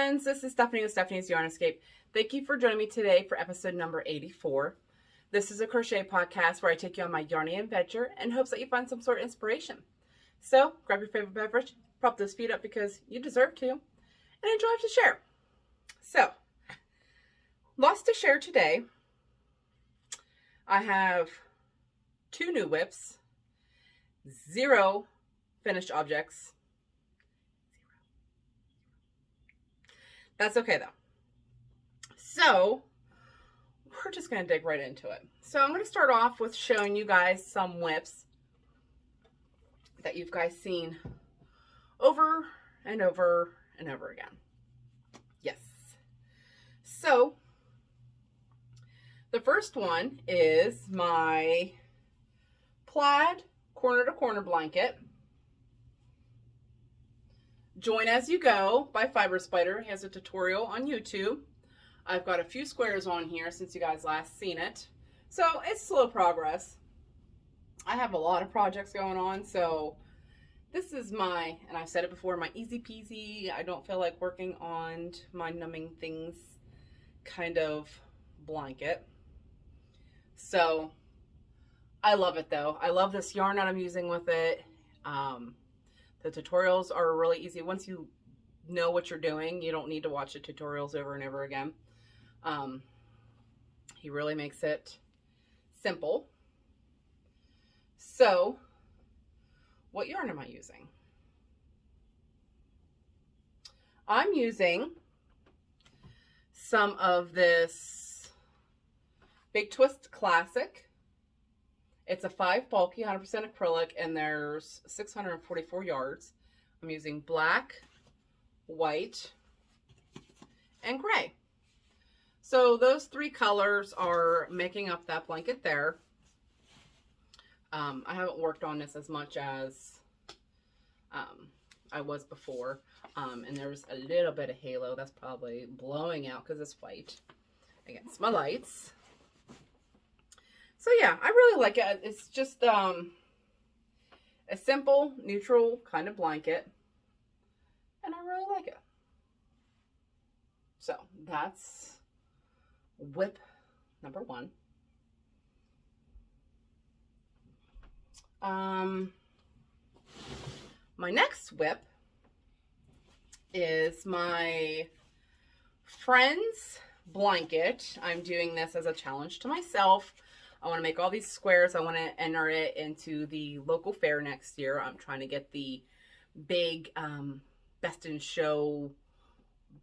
friends, this is Stephanie with Stephanie's Yarn Escape. Thank you for joining me today for episode number 84. This is a crochet podcast where I take you on my yarny adventure in hopes that you find some sort of inspiration. So grab your favorite beverage, prop those feet up because you deserve to, and enjoy to share. So, lots to share today. I have 2 new whips, 0 finished objects. That's okay though. So we're just going to dig right into it. So I'm going to start off with showing you guys some whips that you've guys seen over and over and over again. Yes. So the first one is my plaid corner to corner blanket. Join As You Go by Fiber Spider. He has a tutorial on YouTube. I've got a few squares on here since you guys last seen it. So it's slow progress. I have a lot of projects going on, so this is my, and I've said it before, my easy peasy, I don't feel like working on my numbing things kind of blanket. So I love it though. I love this yarn that I'm using with it. The tutorials are really easy. Once you know what you're doing, you don't need to watch the tutorials over and over again. He really makes it simple. So, what yarn am I using? I'm using some of this Big Twist Classic. It's a 5 bulky, 100% acrylic, and there's 644 yards. I'm using black, white, and gray. So those 3 colors are making up that blanket there. I haven't worked on this as much as I was before. And there's a little bit of halo that's probably blowing out because it's white against my lights. So yeah, I really like it. It's just a simple, neutral kind of blanket. And I really like it. So that's whip number 1. My next whip is my friend's blanket. I'm doing this as a challenge to myself. I want to make all these squares. I want to enter it into the local fair next year. I'm trying to get the big Best in Show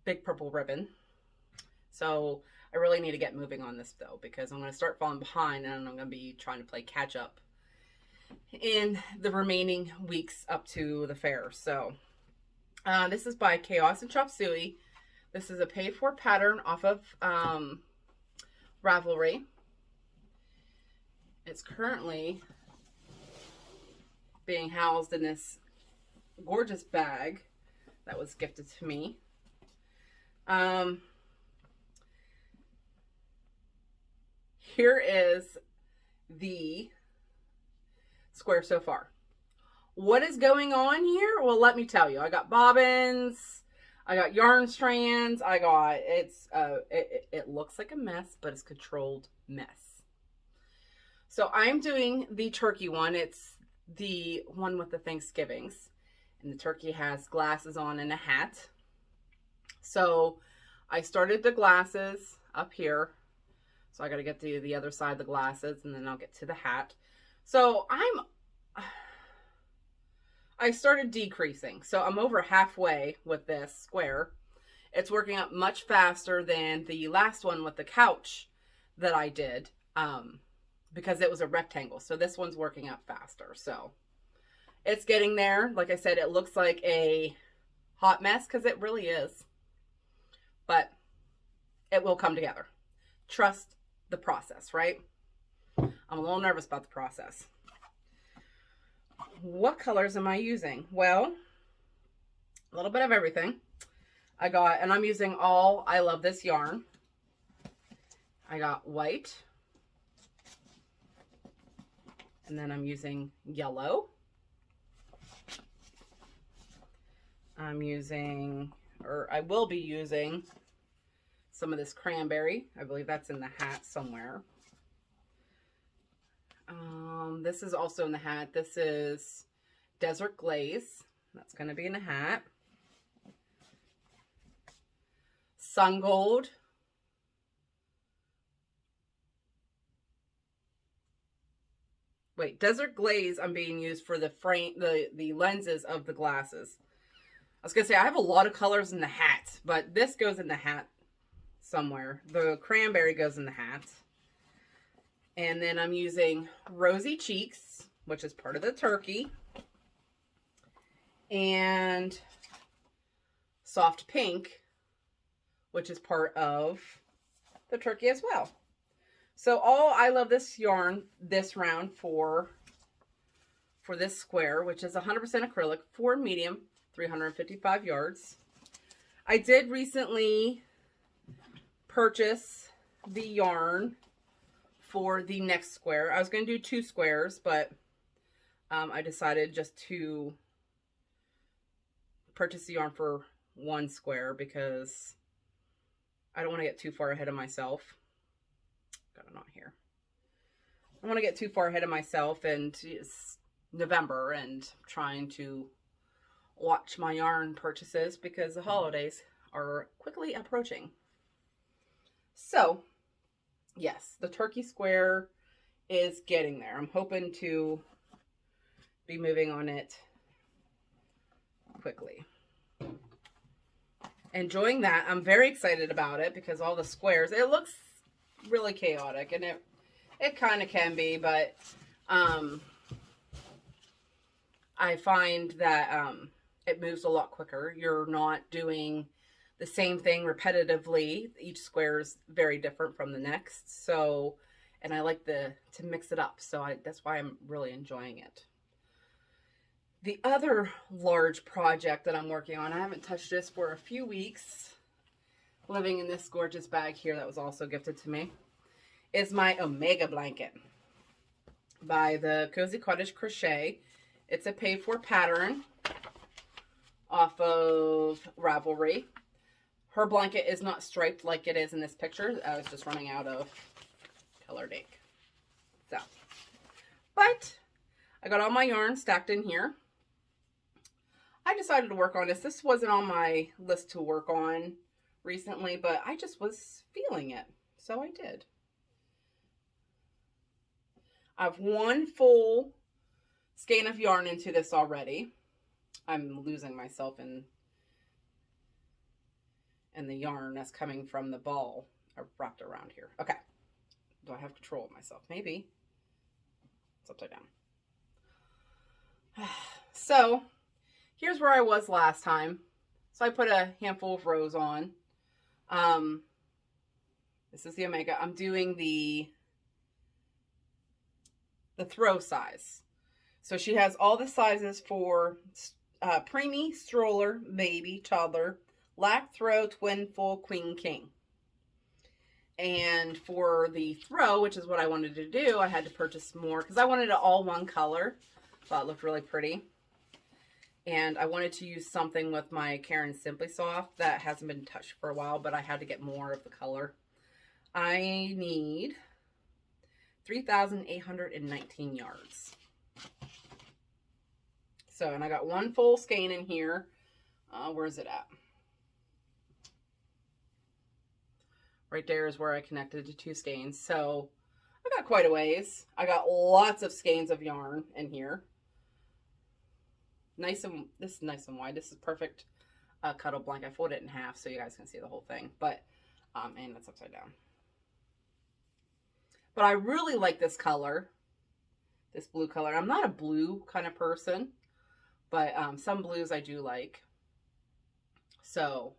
big purple ribbon. So I really need to get moving on this though, because I'm going to start falling behind and I'm going to be trying to play catch up in the remaining weeks up to the fair. So this is by Chaos and Chop Suey. This is a paid for pattern off of Ravelry. It's currently being housed in this gorgeous bag that was gifted to me. Here is the square so far. What is going on here? Well, let me tell you. I got bobbins, I got yarn strands, I got, it looks like a mess, but it's controlled mess. So I'm doing the turkey one. It's the one with the Thanksgivings. And the turkey has glasses on and a hat. So I started the glasses up here. So I got to get to the other side of the glasses and then I'll get to the hat. So I started decreasing. So I'm over halfway with this square. It's working up much faster than the last one with the couch that I did. Because it was a rectangle. So this one's working up faster. So it's getting there. Like I said, it looks like a hot mess because it really is. But it will come together. Trust the process, right? I'm a little nervous about the process. What colors am I using? Well, a little bit of everything. And I'm using all I Love This yarn. I got white. And then I'm using yellow. I'm using or I will be using some of this cranberry. I believe that's in the hat somewhere. This is also in the hat. This is Desert Glaze. That's going to be in the hat. Sun Gold. Wait, Desert Glaze I'm being used for the frame, the lenses of the glasses. I was going to say, I have a lot of colors in the hat, but this goes in the hat somewhere. The cranberry goes in the hat. And then I'm using Rosy Cheeks, which is part of the turkey. And Soft Pink, which is part of the turkey as well. So I love this yarn this round for this square, which is 100% acrylic, 4 medium, 355 yards. I did recently purchase the yarn for the next square. I was going to do 2 squares, but I decided just to purchase the yarn for 1 square because I don't want to get too far ahead of myself. Got a knot here. I don't want to get too far ahead of myself, and it's November and trying to watch my yarn purchases because the holidays are quickly approaching. So, yes, the turkey square is getting there. I'm hoping to be moving on it quickly. Enjoying that. I'm very excited about it because all the squares, it looks really chaotic, and it kind of can be, but I find that it moves a lot quicker. You're not doing the same thing repetitively. Each square is very different from the next. So, and I like to mix it up. So that's why I'm really enjoying it. The other large project that I'm working on, I haven't touched this for a few weeks, living in this gorgeous bag here that was also gifted to me, is my Omega blanket by the Cozy Cottage Crochet. It's a paid-for pattern off of Ravelry. Her blanket is not striped like it is in this picture. I was just running out of colored ink. So, but I got all my yarn stacked in here. I decided to work on this. This wasn't on my list to work on recently, but I just was feeling it. So I did. I have 1 full skein of yarn into this already. I'm losing myself in the yarn that's coming from the ball wrapped around here. Okay. Do I have control of myself? Maybe. It's upside down. So, here's where I was last time. So I put a handful of rows on. This is the Omega. I'm doing the throw size. So she has all the sizes for preemie, stroller, baby, toddler, lack, throw, twin, full, queen, king. And for the throw, which is what I wanted to do, I had to purchase more because I wanted it all one color. Thought it looked really pretty. And I wanted to use something with my Caron Simply Soft that hasn't been touched for a while, but I had to get more of the color. I need 3,819 yards. So, and I got 1 full skein in here. Where is it at? Right there is where I connected to 2 skeins. So, I got quite a ways. I got lots of skeins of yarn in here. This is nice and wide. This is perfect cuddle blanket. I fold it in half so you guys can see the whole thing. But, and it's upside down. But I really like this color. This blue color. I'm not a blue kind of person. But some blues I do like. So,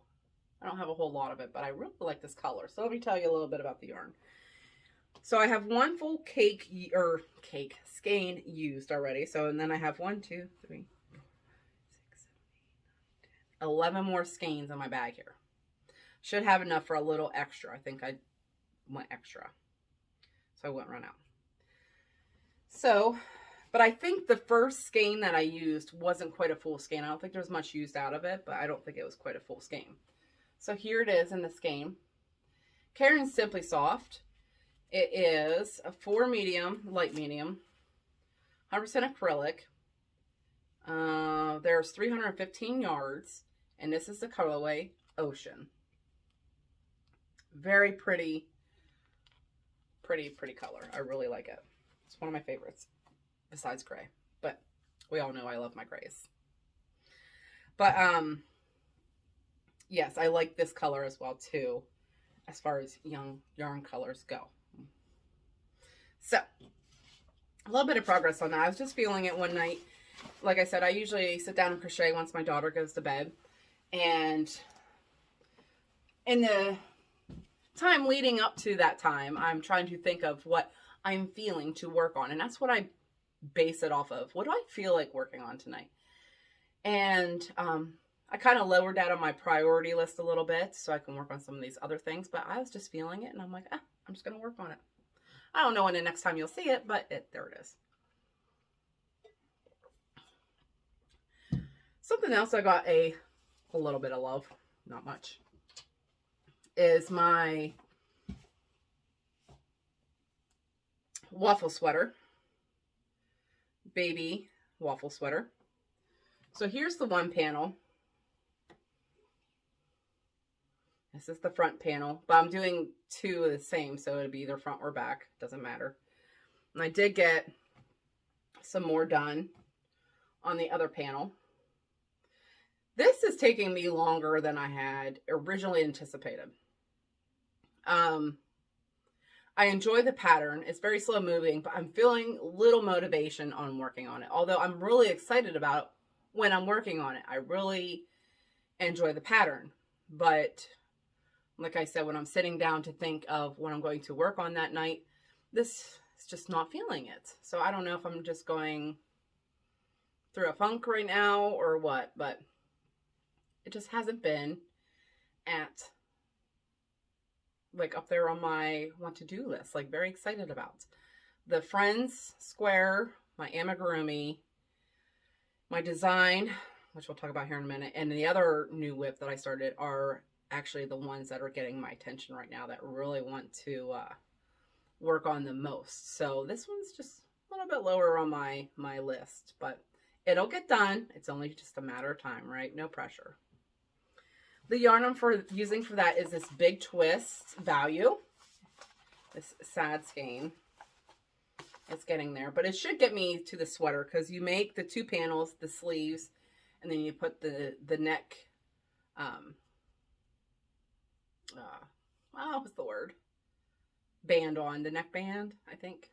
I don't have a whole lot of it. But I really like this color. So, let me tell you a little bit about the yarn. So, I have 1 full skein used already. So, and then I have 1, 2, 3, 11 more skeins in my bag here. Should have enough for a little extra. I think I went extra. So I wouldn't run out. So But I think the first skein that I used wasn't quite a full skein. I don't think there's much used out of it, but I don't think it was quite a full skein. So here it is in the skein. Karen's Simply Soft. It is a 4 medium, light medium, 100% acrylic. There's 315 yards, and this is the colorway Ocean. Very pretty color. I really like it. It's one of my favorites, besides gray. But we all know I love my grays. But yes, I like this color as well too, as far as young yarn colors go. So, a little bit of progress on that. I was just feeling it one night. Like I said, I usually sit down and crochet once my daughter goes to bed. And in the time leading up to that time, I'm trying to think of what I'm feeling to work on. And that's what I base it off of. What do I feel like working on tonight? And I kind of lowered that on my priority list a little bit so I can work on some of these other things. But I was just feeling it, and I'm like, I'm just going to work on it. I don't know when the next time you'll see it, but there it is. Something else I got a little bit of love, not much, is my waffle sweater, baby waffle sweater. So here's the one panel. This is the front panel, but I'm doing two of the same, so it'll be either front or back. Doesn't matter. And I did get some more done on the other panel. This is taking me longer than I had originally anticipated. I enjoy the pattern. It's very slow moving, but I'm feeling little motivation on working on it. Although I'm really excited about it when I'm working on it. I really enjoy the pattern. But like I said, when I'm sitting down to think of what I'm going to work on that night, this is just not feeling it. So I don't know if I'm just going through a funk right now or what, but it just hasn't been at like up there on my want to do list, like very excited about. The Friends square, my amigurumi, my design, which we'll talk about here in a minute, and the other new whip that I started are actually the ones that are getting my attention right now that really want to work on the most. So this one's just a little bit lower on my list, but it'll get done. It's only just a matter of time, right? No pressure. The yarn I'm using for that is this Big Twist Value. This sad skein. It's getting there, but it should get me to the sweater because you make the two panels, the sleeves, and then you put the neck, what's the word? Band on, the neck band, I think.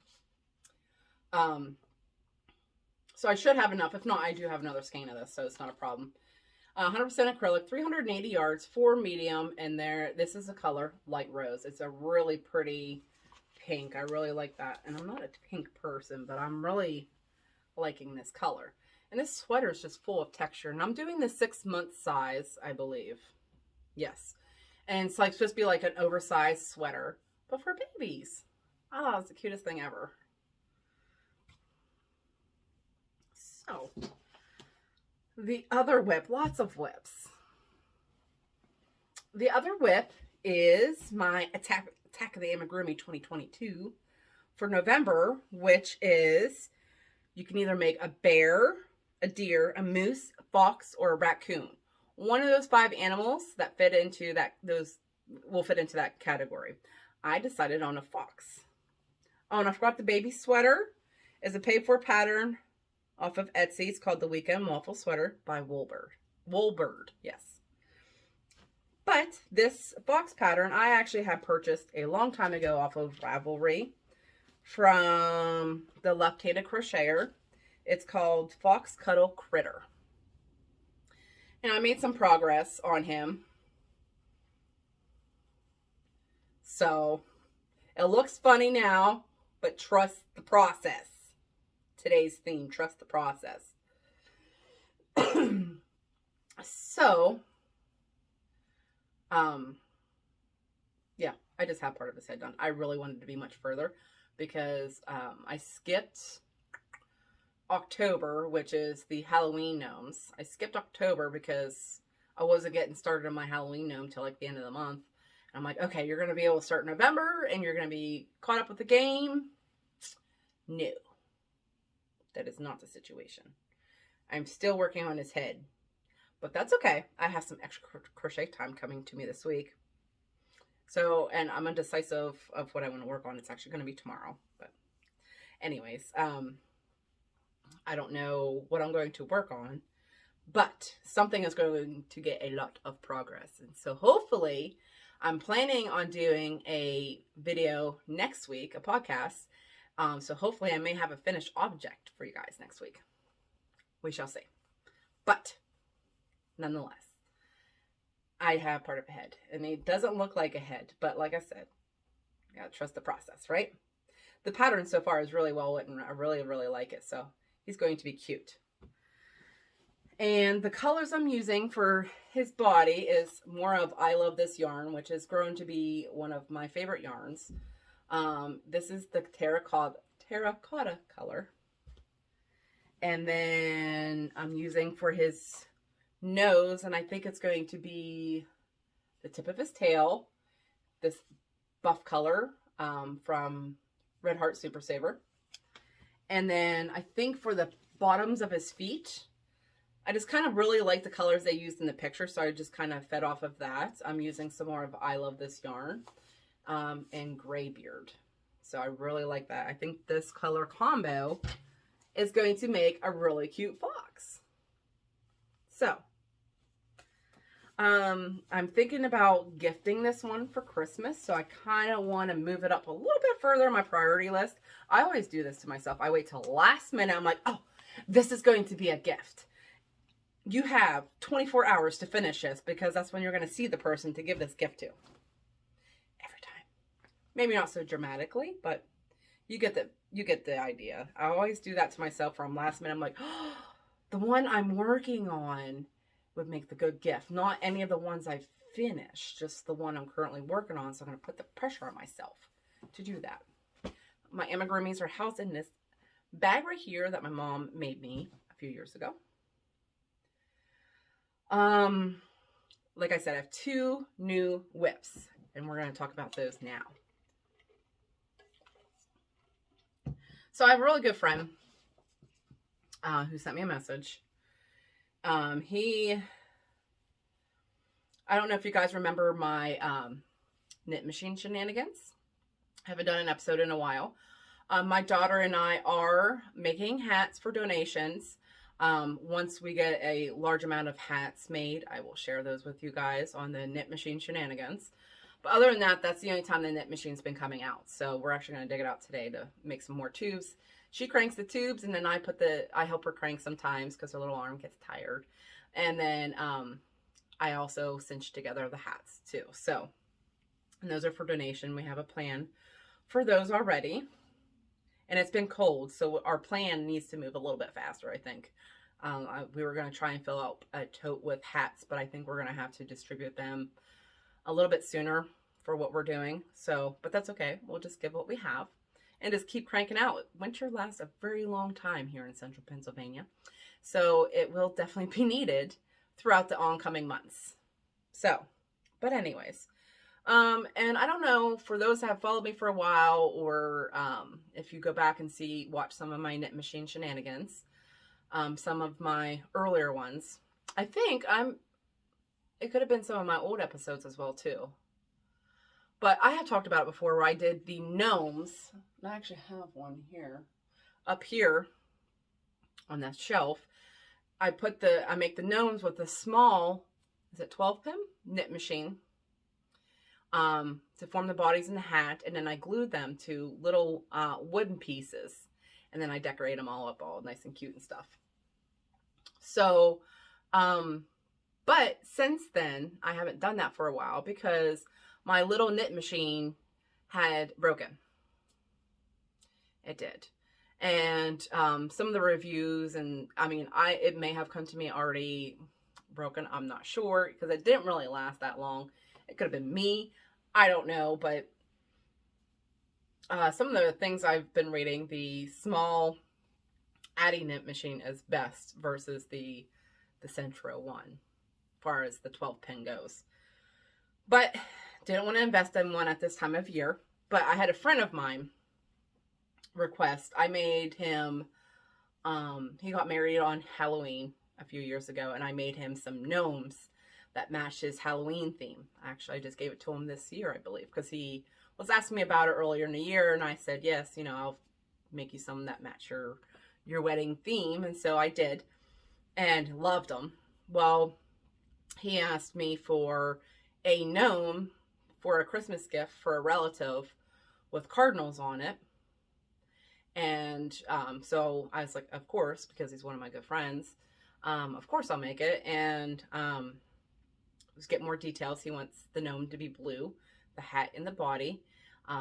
So I should have enough. If not, I do have another skein of this, so it's not a problem. 100% acrylic, 380 yards, 4 medium, and this is the color Light Rose. It's a really pretty pink. I really like that. And I'm not a pink person, but I'm really liking this color. And this sweater is just full of texture. And I'm doing the 6-month size, I believe. Yes. And it's like supposed to be like an oversized sweater, but for babies. Oh, it's the cutest thing ever. So, the other whip, lots of whips. The other whip is my Attack of the Amigurumi 2022 for November, which is, you can either make a bear, a deer, a moose, a fox, or a raccoon. One of those 5 animals that fit into that, will fit into that category. I decided on a fox. Oh, and I forgot the baby sweater is a paid-for pattern off of Etsy. It's called the Weekend Waffle Sweater by Woolbird, yes. But this fox pattern I actually had purchased a long time ago off of Ravelry from the Left-Handed Crocheter. It's called Fox Cuddle Critter. And I made some progress on him. So it looks funny now, but trust the process. Today's theme, trust the process. So, yeah, I just have part of his head done. I really wanted to be much further because I skipped October, which is the Halloween gnomes. I skipped October because I wasn't getting started on my Halloween gnome till like the end of the month. And I'm like, okay, you're going to be able to start in November and you're going to be caught up with the game. No, that is not the situation. I'm still working on his head, but that's okay. I have some extra crochet time coming to me this week. So, and I'm undecisive of what I want to work on. It's actually going to be tomorrow, but anyways, I don't know what I'm going to work on, but something is going to get a lot of progress. And so hopefully I'm planning on doing a video next week, a podcast. So hopefully I may have a finished object for you guys next week. We shall see. But nonetheless, I have part of a head, and it doesn't look like a head, but like I said, you gotta trust the process, right? The pattern so far is really well written. I really, really like it. So he's going to be cute. And the colors I'm using for his body is more of I Love This yarn, which has grown to be one of my favorite yarns. This is the terracotta color. And then I'm using for his nose, and I think it's going to be the tip of his tail, this buff color from Red Heart Super Saver. And then I think for the bottoms of his feet, I just kind of really like the colors they used in the picture, so I just kind of fed off of that. I'm using some more of I Love This yarn and Graybeard. So I really like that. I think this color combo is going to make a really cute fox. So I'm thinking about gifting this one for Christmas, so I kind of want to move it up a little bit further on my priority list. I always do this to myself. I wait till last minute. I'm like, oh, this is going to be a gift. You have 24 hours to finish this because that's when you're going to see the person to give this gift to. Every time. Maybe not so dramatically, but you get the idea. I always do that to myself from last minute. I'm like, oh, the one I'm working on would make the good gift. Not any of the ones I've finished, just the one I'm currently working on. So I'm going to put the pressure on myself to do that. My amigurumis are housed in this bag right here that my mom made me a few years ago. Like I said, I have 2 new whips, and we're going to talk about those now. So I have a really good friend who sent me a message. I don't know if you guys remember my knit machine shenanigans. I haven't done an episode in a while. My daughter and I are making hats for donations. Once we get a large amount of hats made, I will share those with you guys on the knit machine shenanigans. But other than that, that's the only time the knit machine's been coming out. So we're actually going to dig it out today to make some more tubes. She cranks the tubes, and then I help her crank sometimes because her little arm gets tired. And then I also cinch together the hats too. So, and those are for donation. We have a plan for those already. And it's been cold, so our plan needs to move a little bit faster, I think. We were going to try and fill out a tote with hats, but I think we're going to have to distribute them a little bit sooner for what we're doing. So, but that's okay. We'll just give what we have and just keep cranking out. Winter lasts a very long time here in central Pennsylvania, so it will definitely be needed throughout the oncoming months. So, but anyways, and I don't know, for those that have followed me for a while, or if you go back and watch some of my knit machine shenanigans, some of my earlier ones, I think it could have been some of my old episodes as well too. But I have talked about it before where I did the gnomes. I actually have one here, up here on that shelf. I make the gnomes with a small, is it 12 pin knit machine, to form the bodies in the hat, and then I glued them to little wooden pieces, and then I decorate them all up all nice and cute and stuff. So, but since then, I haven't done that for a while because my little knit machine had broken. It did. And some of the reviews, and I mean, it may have come to me already broken. I'm not sure because it didn't really last that long. It could have been me. I don't know. But some of the things I've been reading, the small Addy knit machine is best versus the Centro one, as far as the 12 pin goes. But didn't want to invest in one at this time of year. But I had a friend of mine request. I made him, he got married on Halloween a few years ago, and I made him some gnomes that matched his Halloween theme. Actually, I just gave it to him this year, I believe, because he was asking me about it earlier in the year, and I said, yes, you know, I'll make you some that match your wedding theme. And so I did, and loved them. Well, he asked me for a gnome for a Christmas gift for a relative with cardinals on it. And so I was like, of course, because he's one of my good friends, of course I'll make it. And let's get more details. He wants the gnome to be blue, the hat and the body,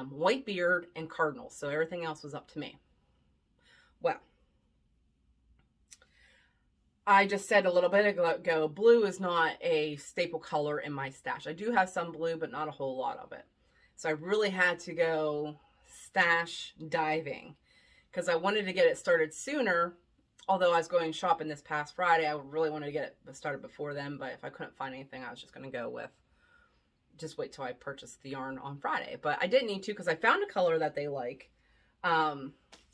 white beard, and cardinals. So everything else was up to me. Well, I just said a little bit ago, blue is not a staple color in my stash. I do have some blue, but not a whole lot of it. So I really had to go stash diving because I wanted to get it started sooner. Although I was going shopping this past Friday, I really wanted to get it started before then. But if I couldn't find anything, I was just going to go with just wait till I purchased the yarn on Friday. But I didn't need to because I found a color that they like. It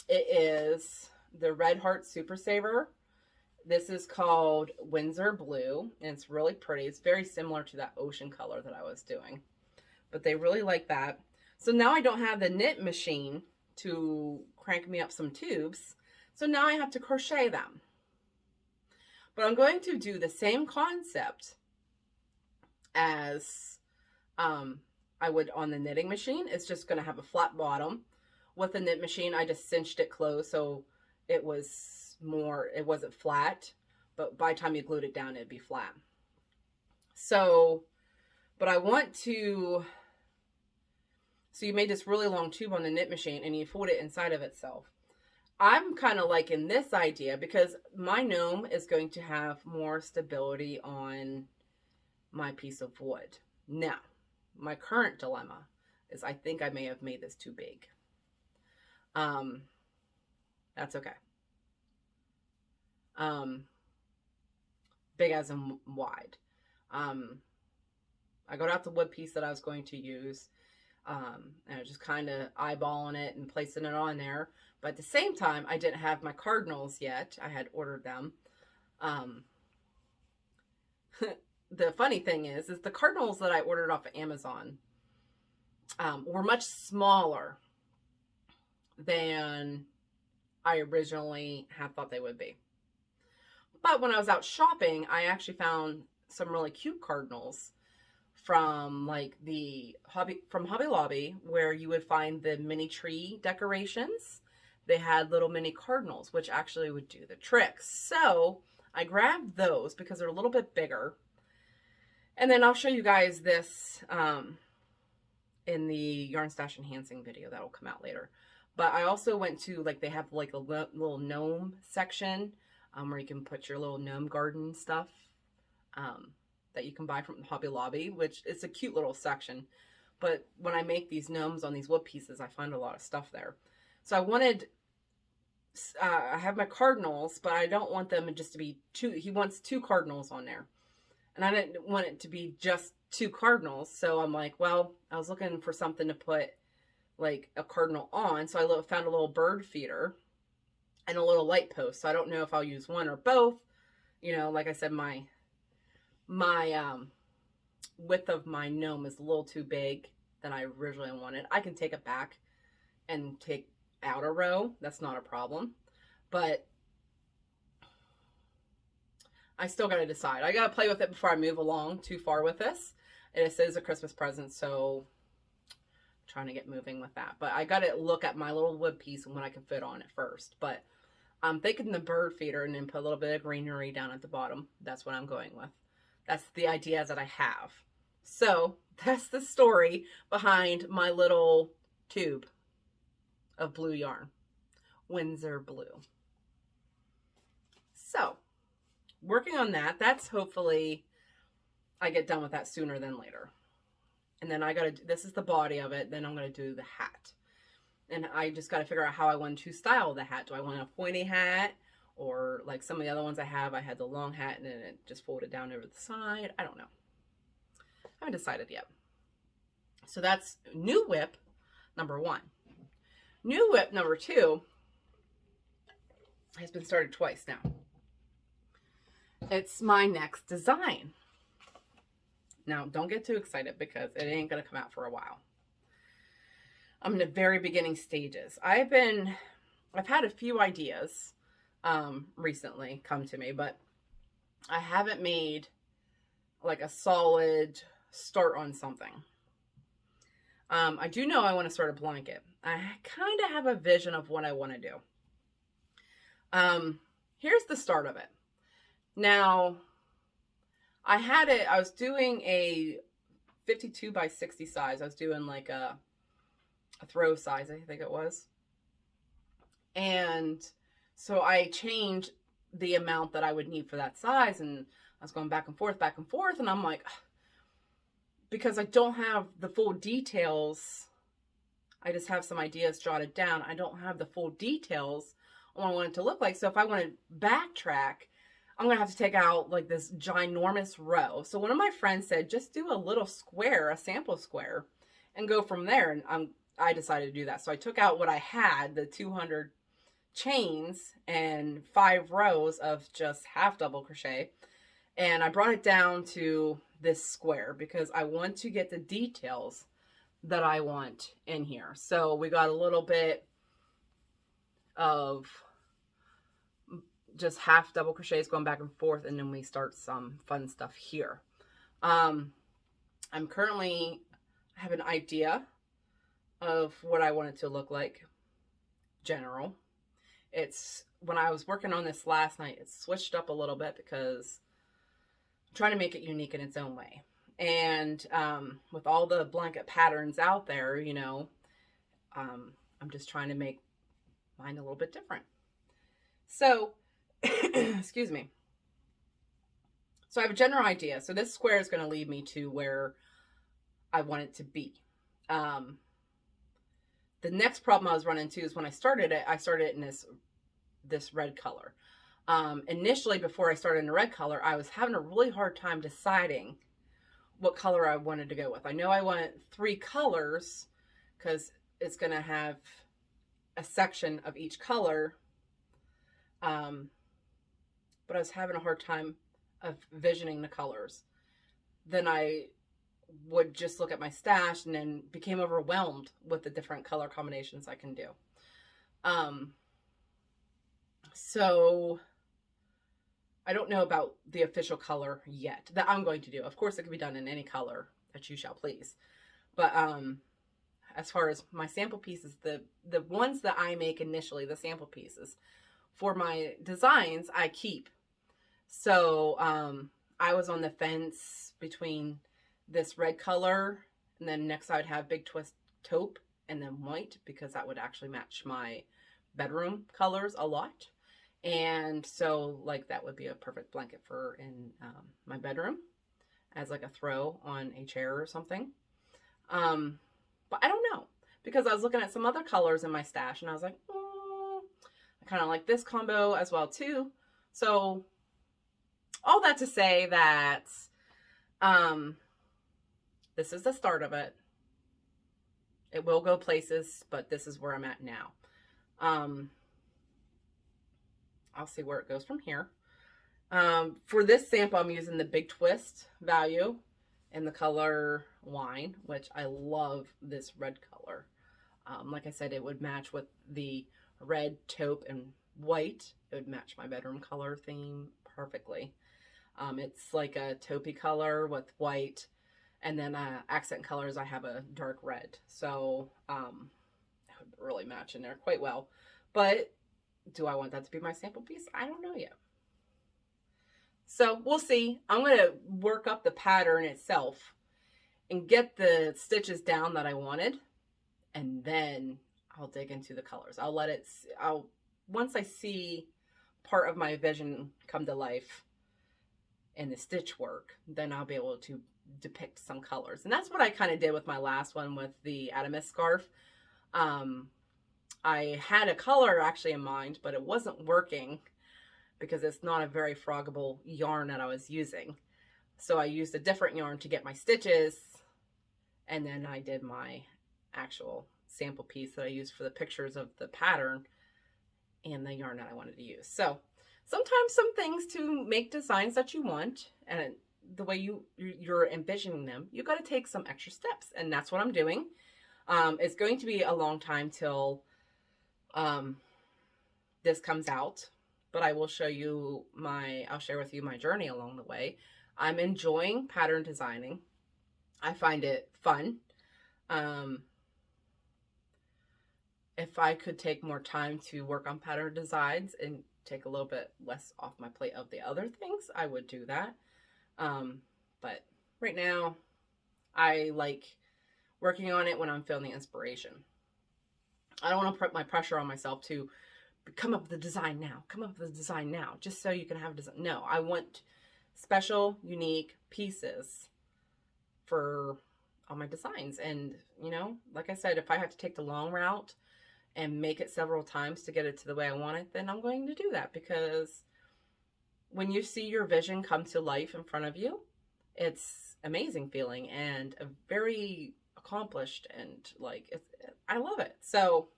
is the Red Heart Super Saver. This is called Windsor Blue, and it's really pretty. It's very similar to that ocean color that I was doing, but they really like that. So now I don't have the knit machine to crank me up some tubes, so now I have to crochet them. But I'm going to do the same concept as I would on the knitting machine. It's just going to have a flat bottom. With the knit machine, I just cinched it closed, so it wasn't flat, but by the time you glued it down, it'd be flat. So, but I want to, so you made this really long tube on the knit machine and you fold it inside of itself. I'm kind of liking this idea because my gnome is going to have more stability on my piece of wood. Now, my current dilemma is I think I may have made this too big. That's okay. Big as in wide. I got out the wood piece that I was going to use, and I was just kind of eyeballing it and placing it on there. But at the same time, I didn't have my cardinals yet. I had ordered them. The funny thing is the cardinals that I ordered off of Amazon were much smaller than I originally had thought they would be. But when I was out shopping, I actually found some really cute cardinals from like Hobby Lobby, where you would find the mini tree decorations. They had little mini cardinals, which actually would do the trick. So I grabbed those because they're a little bit bigger. And then I'll show you guys this in the Yarn Stash Enhancing video that'll come out later. But I also went to, like, they have like a little gnome section where you can put your little gnome garden stuff that you can buy from Hobby Lobby, which is a cute little section. But when I make these gnomes on these wood pieces, I find a lot of stuff there. So I wanted, I have my cardinals, but I don't want them just to be two. He wants 2 cardinals on there. And I didn't want it to be just 2 cardinals. So I'm like, well, I was looking for something to put like a cardinal on. So I found a little bird feeder and a little light post. So I don't know if I'll use one or both. You know, like I said, my width of my gnome is a little too big than I originally wanted. I can take it back and take out a row. That's not a problem. But I still got to decide. I got to play with it before I move along too far with this. And it says a Christmas present, so I'm trying to get moving with that. But I got to look at my little wood piece and what I can fit on it first. But I'm thinking the bird feeder and then put a little bit of greenery down at the bottom. That's what I'm going with. That's the idea that I have. So that's the story behind my little tube of blue yarn. Windsor Blue. So working on that, that's hopefully I get done with that sooner than later. And then I got to, this is the body of it. Then I'm going to do the hat. And I just got to figure out how I want to style the hat. Do I want a pointy hat or like some of the other ones I have, I had the long hat and then it just folded down over the side. I don't know. I haven't decided yet. So that's new whip number 1. New whip number 2 has been started twice now. It's my next design. Now, don't get too excited because it ain't going to come out for a while. I'm in the very beginning stages. I've had a few ideas recently come to me, but I haven't made like a solid start on something. I do know I want to start a blanket. I kind of have a vision of what I want to do. Here's the start of it. Now, I was doing a 52 by 60 size. I was doing like a throw size, I think it was. And so I changed the amount that I would need for that size, and I was going back and forth, and I'm like, because I don't have the full details, I just have some ideas jotted down. I don't have the full details on what I want it to look like. So if I want to backtrack, I'm going to have to take out like this ginormous row. So one of my friends said, just do a little square, a sample square, and go from there. And I decided to do that. So I took out what I had, the 200 chains and 5 rows of just half double crochet. And I brought it down to this square because I want to get the details that I want in here. So we got a little bit of just half double crochets going back and forth, and then we start some fun stuff here. I have an idea of what I want it to look like. General. When I was working on this last night, it switched up a little bit because I'm trying to make it unique in its own way. And with all the blanket patterns out there, you know, I'm just trying to make mine a little bit different. So, excuse me. So I have a general idea. So this square is going to lead me to where I want it to be. The next problem I was running into is when I started it in this red color. Initially, before I started in the red color, I was having a really hard time deciding what color I wanted to go with. I know I want 3 colors because it's going to have a section of each color. But I was having a hard time of visioning the colors. Then I would just look at my stash and then became overwhelmed with the different color combinations I can do. So I don't know about the official color yet that I'm going to do. Of course, it can be done in any color that you shall please. But as far as my sample pieces, the ones that I make initially, the sample pieces for my designs, I keep. So I was on the fence between this red color, and then next I would have big twist taupe and then white, because that would actually match my bedroom colors a lot. And so like that would be a perfect blanket for in my bedroom as like a throw on a chair or something. But I don't know, because I was looking at some other colors in my stash and I was like, I kind of like this combo as well too. So all that to say that this is the start of it. It will go places, but this is where I'm at now. I'll see where it goes from here. For this sample, I'm using the Big Twist value in the color Wine, which I love this red color. Like I said, it would match with the red, taupe, and white. It would match my bedroom color theme perfectly. It's like a taupey color with white, and then accent colors, I have a dark red. So it would really match in there quite well. But do I want that to be my sample piece? I don't know yet. So we'll see. I'm going to work up the pattern itself and get the stitches down that I wanted, and then I'll dig into the colors. Once I see part of my vision come to life in the stitch work, then I'll be able to depict some colors. And that's what I kind of did with my last one with the Adamus scarf. I had a color actually in mind, but it wasn't working because it's not a very froggable yarn that I was using. So I used a different yarn to get my stitches, and then I did my actual sample piece that I used for the pictures of the pattern and the yarn that I wanted to use. So sometimes some things to make designs that you want and the way you're envisioning them, you got to take some extra steps, and that's what I'm doing. It's going to be a long time till this comes out, but I will show you I'll share with you my journey along the way. I'm enjoying pattern designing. I find it fun. If I could take more time to work on pattern designs and take a little bit less off my plate of the other things, I would do that. But right now, I like working on it when I'm feeling the inspiration. I don't want to put my pressure on myself to come up with the design now, just so you can have a design. No, I want special, unique pieces for all my designs. And, you know, like I said, if I have to take the long route and make it several times to get it to the way I want it, then I'm going to do that, because when you see your vision come to life in front of you, it's amazing feeling and a very accomplished, and like, I love it. So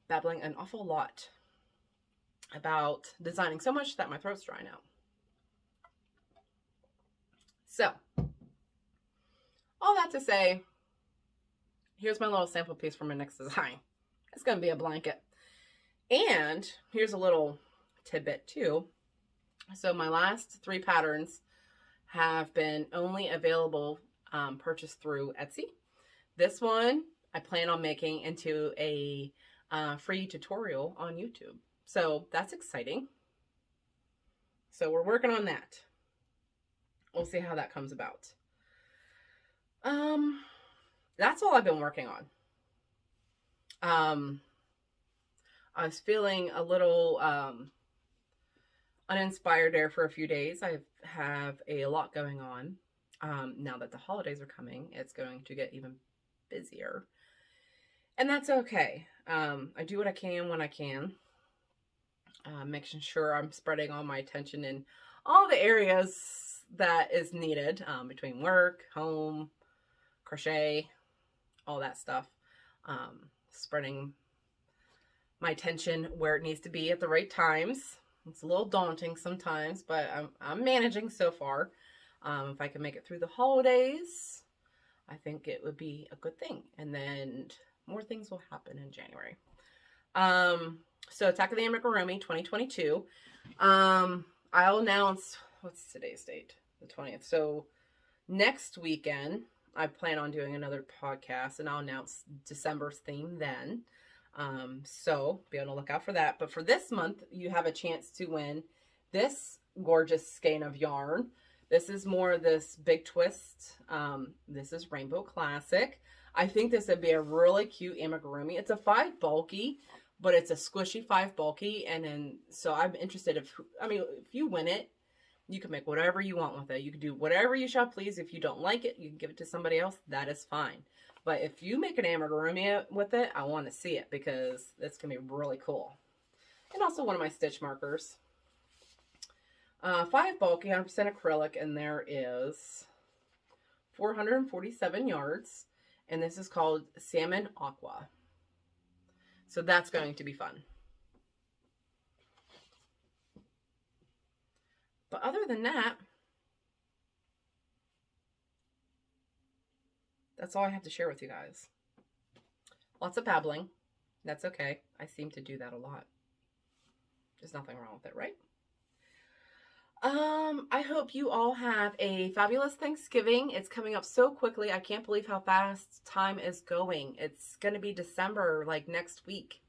babbling an awful lot about designing so much that my throat's dry now. So all that to say, here's my little sample piece for my next design. It's going to be a blanket. And here's a little tidbit too. So my last 3 patterns have been only available purchased through Etsy. This one I plan on making into a free tutorial on YouTube. So that's exciting. So we're working on that. We'll see how that comes about. That's all I've been working on. I was feeling a little uninspired there for a few days. I have a lot going on. Now that the holidays are coming, it's going to get even busier. And that's okay. I do what I can when I can. Making sure I'm spreading all my attention in all the areas that is needed, between work, home, crochet, all that stuff. Spreading my attention where it needs to be at the right times. It's a little daunting sometimes, but I'm managing so far. If I can make it through the holidays, I think it would be a good thing. And then more things will happen in January. So Attack of the Amigurumi 2022. I'll announce, what's today's date? The 20th. So next weekend, I plan on doing another podcast, and I'll announce December's theme then. So be on the lookout for that. But for this month, you have a chance to win this gorgeous skein of yarn. This is more this big twist. This is Rainbow Classic. I think this would be a really cute amigurumi. It's a 5 bulky, but it's a squishy 5 bulky. And then, so I'm interested if you win it, you can make whatever you want with it. You can do whatever you shall please. If you don't like it, you can give it to somebody else. That is fine. But if you make an amigurumi with it, I want to see it, because it's going to be really cool. And also one of my stitch markers. 5 bulky, 100% acrylic, and there is 447 yards. And this is called Salmon Aqua. So that's going to be fun. But other than that, that's all I have to share with you guys. Lots of babbling. That's okay. I seem to do that a lot. There's nothing wrong with it, right? I hope you all have a fabulous Thanksgiving. It's coming up so quickly. I can't believe how fast time is going. It's going to be December, like next week.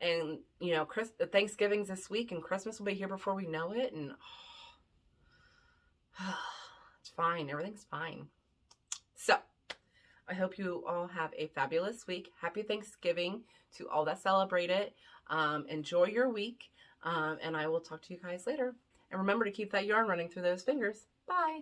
And, you know, Thanksgiving's this week, and Christmas will be here before we know it. And it's fine. Everything's fine. So, I hope you all have a fabulous week. Happy Thanksgiving to all that celebrate it. Enjoy your week. And I will talk to you guys later. And remember to keep that yarn running through those fingers. Bye.